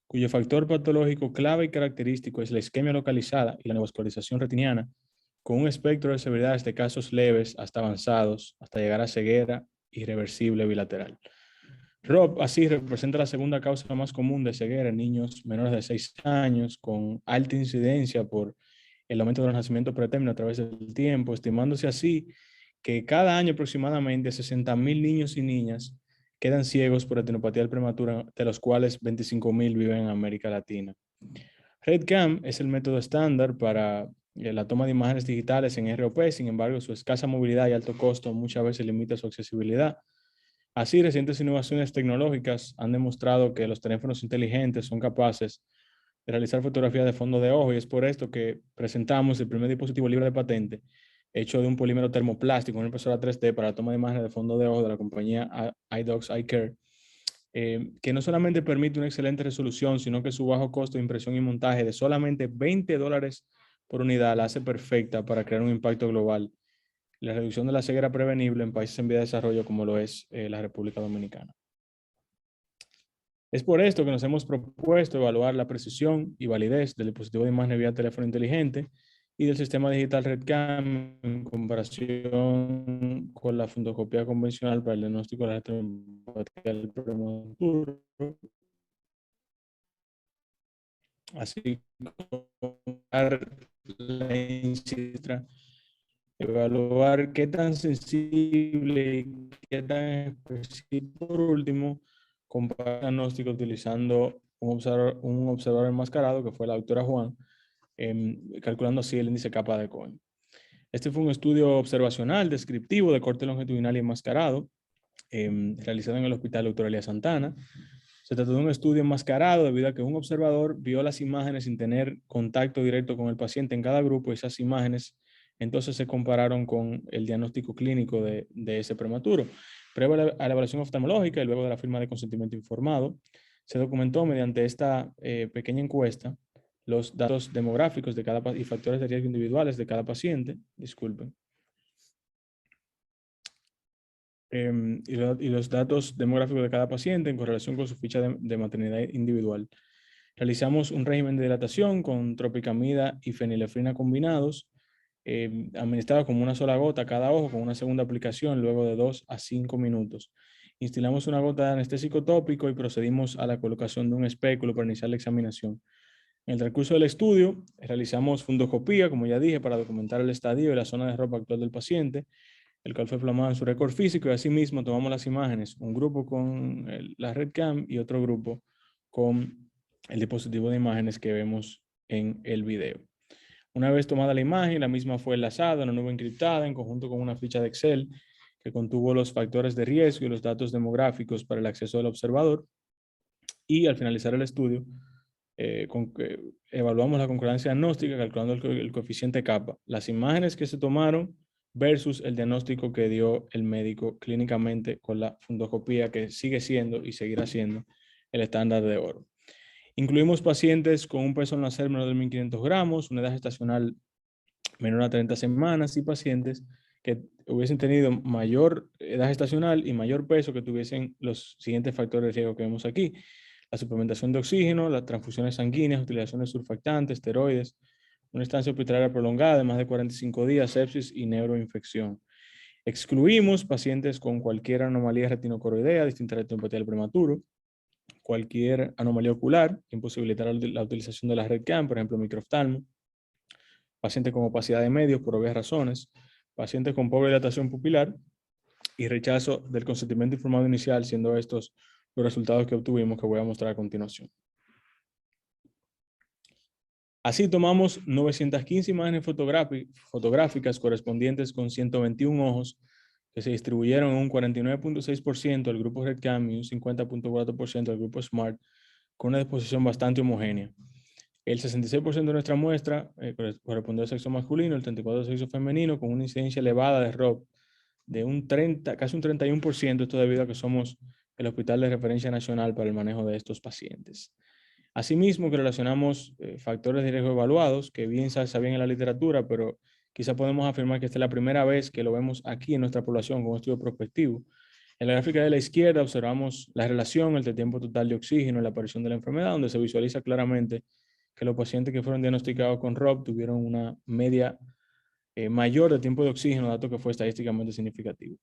cuyo factor patológico clave y característico es la isquemia localizada y la neovascularización retiniana, con un espectro de severidad desde casos leves hasta avanzados, hasta llegar a ceguera irreversible bilateral. ROP así representa la segunda causa más común de ceguera en niños menores de 6 años, con alta incidencia por el aumento de los nacimientos pretérminos a través del tiempo, estimándose así que cada año aproximadamente 60,000 niños y niñas quedan ciegos por retinopatía del prematuro, de los cuales 25,000 viven en América Latina. RedCam es el método estándar para la toma de imágenes digitales en ROP, sin embargo, su escasa movilidad y alto costo muchas veces limita su accesibilidad. Así, recientes innovaciones tecnológicas han demostrado que los teléfonos inteligentes son capaces de realizar fotografías de fondo de ojo, y es por esto que presentamos el primer dispositivo libre de patente hecho de un polímero termoplástico, una impresora 3D para la toma de imágenes de fondo de ojo de la compañía iDocs iCare, que no solamente permite una excelente resolución, sino que su bajo costo de impresión y montaje de solamente $20 por unidad la hace perfecta para crear un impacto global. La reducción de la ceguera prevenible en países en vía de desarrollo como lo es la República Dominicana. Es por esto que nos hemos propuesto evaluar la precisión y validez del dispositivo de imagen vía teléfono inteligente y del sistema digital RedCam en comparación con la fundoscopía convencional para el diagnóstico de la retinopatía del prematuro, así como la incitra, evaluar qué tan sensible y qué tan específico. Por último, comparar el diagnóstico utilizando un observador enmascarado, que fue la doctora Juan, calculando así el índice kappa de Cohen. Este fue un estudio observacional descriptivo de corte longitudinal y enmascarado, realizado en el Hospital Dr. Elías Santana. Se trató de un estudio enmascarado debido a que un observador vio las imágenes sin tener contacto directo con el paciente en cada grupo, y esas imágenes entonces se compararon con el diagnóstico clínico de ese prematuro. Previo a la evaluación oftalmológica y luego de la firma de consentimiento informado, se documentó mediante esta pequeña encuesta los datos demográficos de cada y factores de riesgo individuales de cada paciente. Disculpen. Y los datos demográficos de cada paciente en correlación con su ficha de maternidad individual. Realizamos un régimen de dilatación con tropicamida y fenilefrina combinados, administrados como una sola gota a cada ojo, con una segunda aplicación luego de 2 a 5 minutos. Instilamos una gota de anestésico tópico y procedimos a la colocación de un espéculo para iniciar la examinación. En el transcurso del estudio realizamos fundoscopía, como ya dije, para documentar el estadio y la zona de ropa actual del paciente, el cual fue plasmado en su récord físico, y asimismo tomamos las imágenes, un grupo con la RedCam y otro grupo con el dispositivo de imágenes que vemos en el video. Una vez tomada la imagen, la misma fue enlazada a una nube encriptada en conjunto con una ficha de Excel que contuvo los factores de riesgo y los datos demográficos para el acceso del observador, Y al finalizar el estudio, evaluamos la concordancia diagnóstica calculando el coeficiente kappa, las imágenes que se tomaron versus el diagnóstico que dio el médico clínicamente con la fundoscopía, que sigue siendo y seguirá siendo el estándar de oro. Incluimos pacientes con un peso al nacer menor de 1.500 gramos, una edad gestacional menor a 30 semanas y pacientes que hubiesen tenido mayor edad gestacional y mayor peso, que tuviesen los siguientes factores de riesgo que vemos aquí: la suplementación de oxígeno, las transfusiones sanguíneas, utilización de surfactantes, esteroides, una estancia hospitalaria prolongada de más de 45 días, sepsis y neuroinfección. Excluimos pacientes con cualquier anomalía retinocoroidea, distinta retinopatía del prematuro, cualquier anomalía ocular, imposibilitar la utilización de la REDCAM, por ejemplo, microoftalmo, pacientes con opacidad de medios por obvias razones, pacientes con pobre dilatación pupilar y rechazo del consentimiento informado inicial, siendo estos los resultados que obtuvimos, que voy a mostrar a continuación. Así tomamos 915 imágenes fotográficas correspondientes con 121 ojos que se distribuyeron en un 49.6% al grupo REDCAM y un 50.4% al grupo SMART, con una disposición bastante homogénea. El 66% de nuestra muestra correspondió al sexo masculino, el 34% al sexo femenino, con una incidencia elevada de ROP de casi un 31%, esto debido a que somos el hospital de referencia nacional para el manejo de estos pacientes. Asimismo, que relacionamos factores de riesgo evaluados, que bien sabían en la literatura, pero quizá podemos afirmar que esta es la primera vez que lo vemos aquí en nuestra población con un estudio prospectivo. En la gráfica de la izquierda observamos la relación entre el tiempo total de oxígeno y la aparición de la enfermedad, donde se visualiza claramente que los pacientes que fueron diagnosticados con ROP tuvieron una media mayor de tiempo de oxígeno, dato que fue estadísticamente significativo.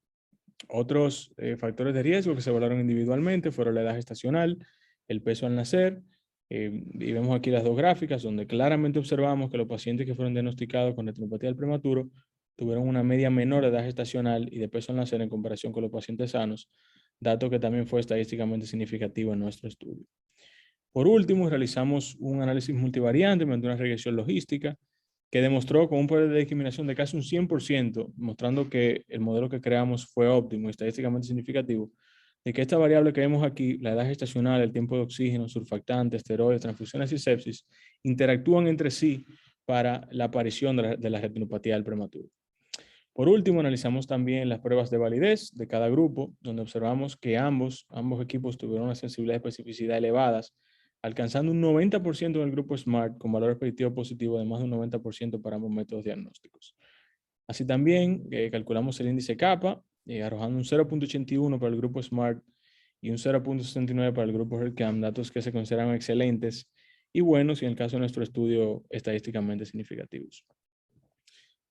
Otros factores de riesgo que se evaluaron individualmente fueron la edad gestacional, el peso al nacer, y vemos aquí las dos gráficas donde claramente observamos que los pacientes que fueron diagnosticados con retinopatía del prematuro tuvieron una media menor de edad gestacional y de peso al nacer en comparación con los pacientes sanos, dato que también fue estadísticamente significativo en nuestro estudio. Por último, realizamos un análisis multivariante mediante una regresión logística que demostró con un poder de discriminación de casi un 100%, mostrando que el modelo que creamos fue óptimo y estadísticamente significativo, de que esta variable que vemos aquí, la edad gestacional, el tiempo de oxígeno, surfactantes, esteroides, transfusiones y sepsis, interactúan entre sí para la aparición de la retinopatía del prematuro. Por último, analizamos también las pruebas de validez de cada grupo, donde observamos que ambos equipos tuvieron una sensibilidad y especificidad elevadas, alcanzando un 90% en el grupo SMART con valor predictivo positivo de más de un 90% para ambos métodos diagnósticos. Así también calculamos el índice kappa, arrojando un 0.81 para el grupo SMART y un 0.69 para el grupo REDCAM, datos que se consideran excelentes y buenos y en el caso de nuestro estudio estadísticamente significativos.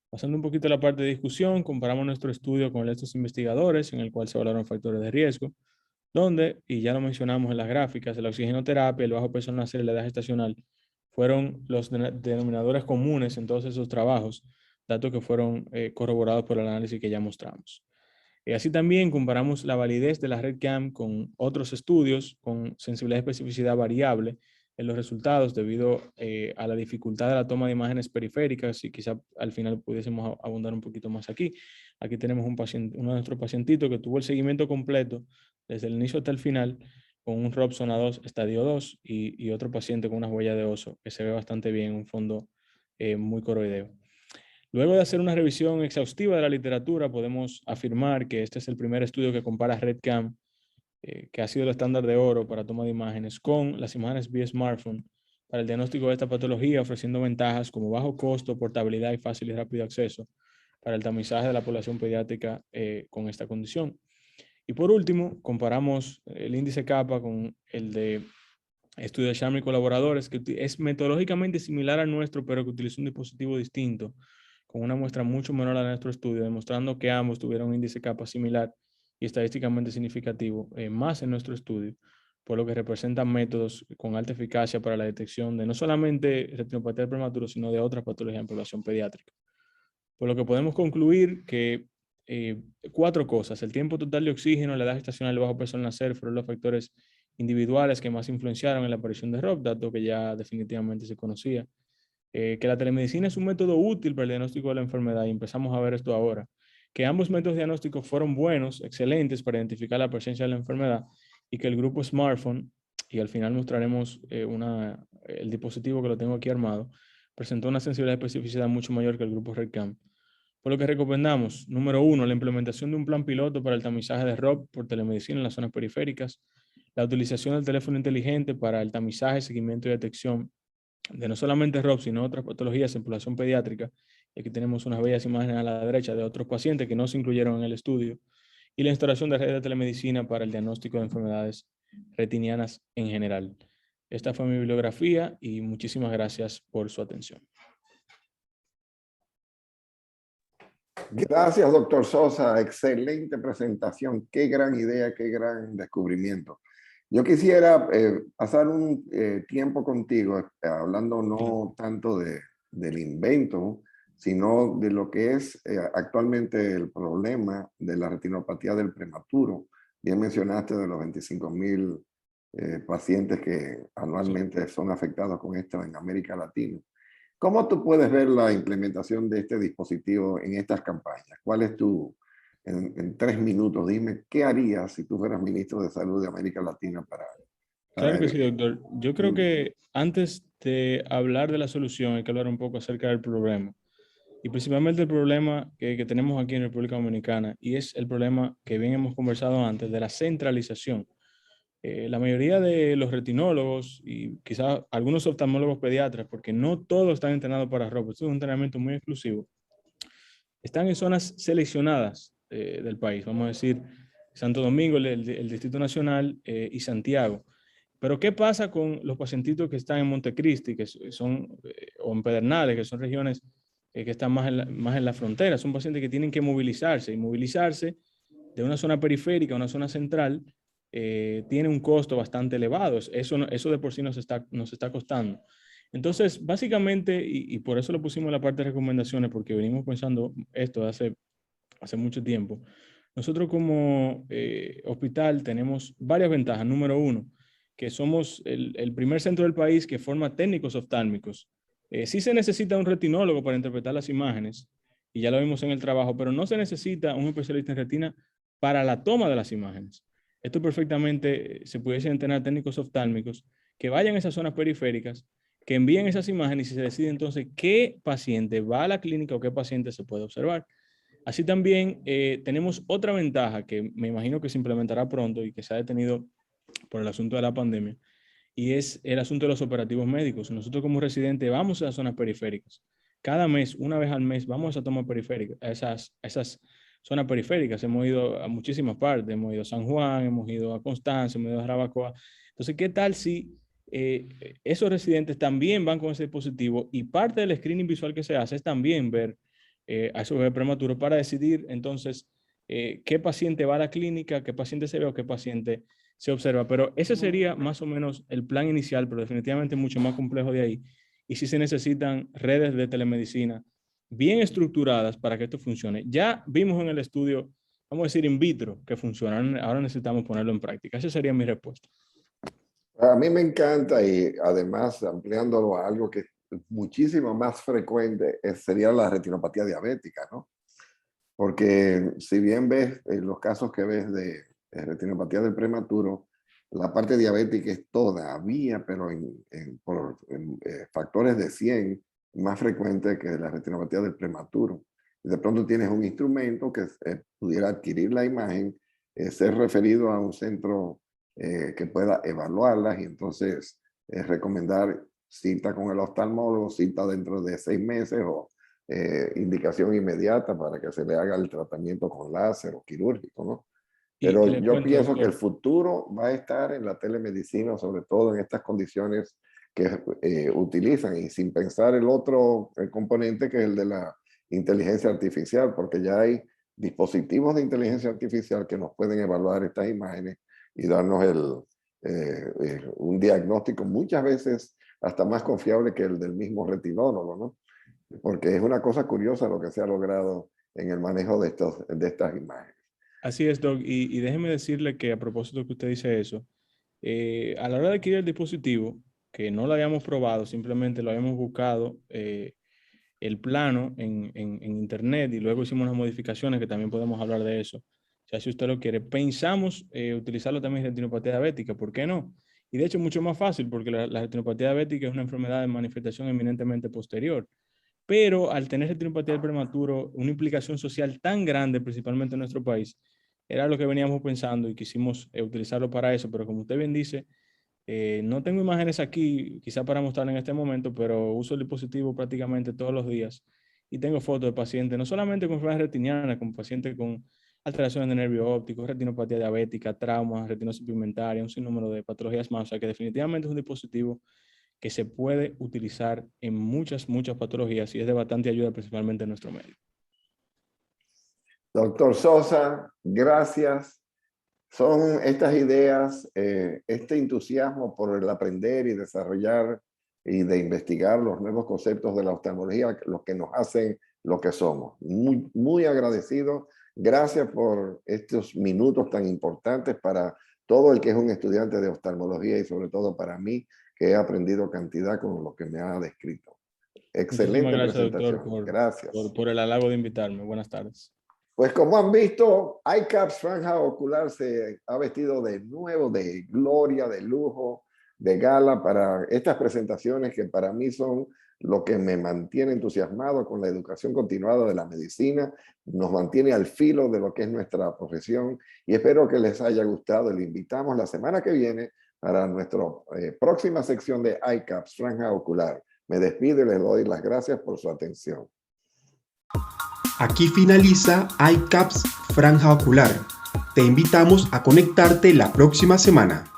Pasando un poquito a la parte de discusión, comparamos nuestro estudio con el de estos investigadores en el cual se evaluaron factores de riesgo, donde, y ya lo mencionamos en las gráficas, la oxigenoterapia, el bajo peso al nacer y la edad gestacional fueron los denominadores comunes en todos esos trabajos, datos que fueron corroborados por el análisis que ya mostramos. Así también comparamos la validez de la REDCAM con otros estudios con sensibilidad y especificidad variable en los resultados debido a la dificultad de la toma de imágenes periféricas, y quizá al final pudiésemos abundar un poquito más aquí. Aquí tenemos un paciente, uno de nuestros pacientitos que tuvo el seguimiento completo desde el inicio hasta el final con un ROP zona 2 estadio 2 y otro paciente con unas huellas de oso que se ve bastante bien, un fondo muy coroideo. Luego de hacer una revisión exhaustiva de la literatura, podemos afirmar que este es el primer estudio que compara REDCAM, que ha sido el estándar de oro para toma de imágenes, con las imágenes vía smartphone para el diagnóstico de esta patología, ofreciendo ventajas como bajo costo, portabilidad y fácil y rápido acceso para el tamizaje de la población pediátrica con esta condición. Y por último, comparamos el índice kappa con el de estudio de Sharma y colaboradores, que es metodológicamente similar al nuestro, pero que utiliza un dispositivo distinto, con una muestra mucho menor a nuestro estudio, demostrando que ambos tuvieron un índice kappa similar y estadísticamente significativo, más en nuestro estudio, por lo que representan métodos con alta eficacia para la detección de no solamente retinopatía del prematuro, sino de otras patologías en población pediátrica. Por lo que podemos concluir que 4 cosas: el tiempo total de oxígeno, la edad gestacional y el bajo peso al nacer fueron los factores individuales que más influenciaron en la aparición de ROP, dato que ya definitivamente se conocía. Que la telemedicina es un método útil para el diagnóstico de la enfermedad, y empezamos a ver esto ahora. Que ambos métodos diagnósticos fueron buenos, excelentes para identificar la presencia de la enfermedad, y que el grupo smartphone y al final mostraremos el dispositivo que lo tengo aquí armado, presentó una sensibilidad y especificidad mucho mayor que el grupo RedCam. Por lo que recomendamos, número 1, la implementación de un plan piloto para el tamizaje de ROP por telemedicina en las zonas periféricas, la utilización del teléfono inteligente para el tamizaje, seguimiento y detección de no solamente ROP, sino otras patologías en población pediátrica. Y aquí tenemos unas bellas imágenes a la derecha de otros pacientes que no se incluyeron en el estudio, y la instalación de redes de telemedicina para el diagnóstico de enfermedades retinianas en general. Esta fue mi bibliografía y muchísimas gracias por su atención. Gracias, doctor Sosa. Excelente presentación. Qué gran idea, qué gran descubrimiento. Yo quisiera pasar un tiempo contigo hablando no tanto del invento, sino de lo que es actualmente el problema de la retinopatía del prematuro. Bien mencionaste de los 25,000 pacientes que anualmente son afectados con esto en América Latina. ¿Cómo tú puedes ver la implementación de este dispositivo en estas campañas? ¿Cuál es en 3 minutos, dime, ¿qué harías si tú fueras ministro de Salud de América Latina para Claro que sí, doctor. Yo creo que antes de hablar de la solución hay que hablar un poco acerca del problema. Y principalmente el problema que tenemos aquí en República Dominicana, y es el problema que bien hemos conversado antes, de la centralización. La mayoría de los retinólogos y quizás algunos oftalmólogos pediatras, porque no todos están entrenados para ROP, esto es un entrenamiento muy exclusivo, están en zonas seleccionadas del país, vamos a decir Santo Domingo, el Distrito Nacional y Santiago. Pero ¿qué pasa con los pacientitos que están en Montecristi, que son, o en Pedernales, que son regiones que están más en la frontera? Son pacientes que tienen que movilizarse, y movilizarse de una zona periférica a una zona central tiene un costo bastante elevado. Eso de por sí nos está costando. Entonces, básicamente, y por eso lo pusimos en la parte de recomendaciones, porque venimos pensando esto hace mucho tiempo. Nosotros como hospital tenemos varias ventajas. Número 1, que somos el primer centro del país que forma técnicos oftálmicos. Sí se necesita un retinólogo para interpretar las imágenes, y ya lo vimos en el trabajo, pero no se necesita un especialista en retina para la toma de las imágenes. Esto perfectamente se pudiesen tener técnicos oftálmicos que vayan a esas zonas periféricas, que envíen esas imágenes y se decide entonces qué paciente va a la clínica o qué paciente se puede observar. Así también tenemos otra ventaja que me imagino que se implementará pronto y que se ha detenido por el asunto de la pandemia, y es el asunto de los operativos médicos. Nosotros como residentes vamos a las zonas periféricas. Cada mes, una vez al mes, vamos a tomar periféricas, a esas zonas periféricas. Hemos ido a muchísimas partes, hemos ido a San Juan, hemos ido a Constanza, hemos ido a Jarabacoa. Entonces, ¿qué tal si esos residentes también van con ese dispositivo? Y parte del screening visual que se hace es también ver a esos bebés prematuros para decidir entonces qué paciente va a la clínica, qué paciente se ve o qué paciente se observa. Pero ese sería más o menos el plan inicial, pero definitivamente mucho más complejo de ahí. Y sí se necesitan redes de telemedicina bien estructuradas para que esto funcione. Ya vimos en el estudio, vamos a decir in vitro, que funcionan. Ahora necesitamos ponerlo en práctica. Esa sería mi respuesta. A mí me encanta, y además ampliándolo a algo que es muchísimo más frecuente, sería la retinopatía diabética, ¿no? Porque si bien ves los casos que ves de retinopatía del prematuro, la parte diabética es todavía, pero por factores de 100, más frecuente que la retinopatía del prematuro. Y de pronto tienes un instrumento que pudiera adquirir la imagen, ser referido a un centro que pueda evaluarlas y entonces recomendar cita con el oftalmólogo, cita dentro de 6 meses o indicación inmediata para que se le haga el tratamiento con láser o quirúrgico, ¿no? Pero yo pienso que el futuro va a estar en la telemedicina, sobre todo en estas condiciones que utilizan, y sin pensar el otro componente, que es el de la inteligencia artificial, porque ya hay dispositivos de inteligencia artificial que nos pueden evaluar estas imágenes y darnos un diagnóstico muchas veces hasta más confiable que el del mismo retinólogo, ¿no? Porque es una cosa curiosa lo que se ha logrado en el manejo de estas imágenes. Así es, Doc. Y déjeme decirle que a propósito que usted dice eso, a la hora de adquirir el dispositivo, que no lo habíamos probado, simplemente lo habíamos buscado el plano en internet, y luego hicimos unas modificaciones que también podemos hablar de eso. O sea, si usted lo quiere, pensamos utilizarlo también en retinopatía diabética, ¿por qué no? Y de hecho es mucho más fácil porque la retinopatía diabética es una enfermedad de manifestación eminentemente posterior. Pero al tener retinopatía del prematuro, una implicación social tan grande, principalmente en nuestro país, era lo que veníamos pensando y quisimos utilizarlo para eso. Pero como usted bien dice, no tengo imágenes aquí, quizá para mostrar en este momento, pero uso el dispositivo prácticamente todos los días y tengo fotos de pacientes, no solamente con enfermedades retinianas, con pacientes con alteraciones de nervio óptico, retinopatía diabética, traumas, retinosis pigmentaria, un sinnúmero de patologías más. O sea que definitivamente es un dispositivo que se puede utilizar en muchas patologías y es de bastante ayuda principalmente en nuestro medio. Doctor Sosa, gracias. Son estas ideas, este entusiasmo por el aprender y desarrollar y de investigar los nuevos conceptos de la oftalmología, los que nos hacen lo que somos. Muy, muy agradecido. Gracias por estos minutos tan importantes para todo el que es un estudiante de oftalmología y sobre todo para mí, que he aprendido cantidad con lo que me ha descrito. Excelente gracias, presentación. doctor, Gracias. Por el halago de invitarme. Buenas tardes. Pues como han visto, ICAPS Franja Ocular se ha vestido de nuevo, de gloria, de lujo, de gala para estas presentaciones que para mí son lo que me mantiene entusiasmado con la educación continuada de la medicina, nos mantiene al filo de lo que es nuestra profesión y espero que les haya gustado. Les invitamos la semana que viene para nuestra próxima sección de ICAPS Franja Ocular. Me despido y les doy las gracias por su atención. Aquí finaliza ICAPS Franja Ocular. Te invitamos a conectarte la próxima semana.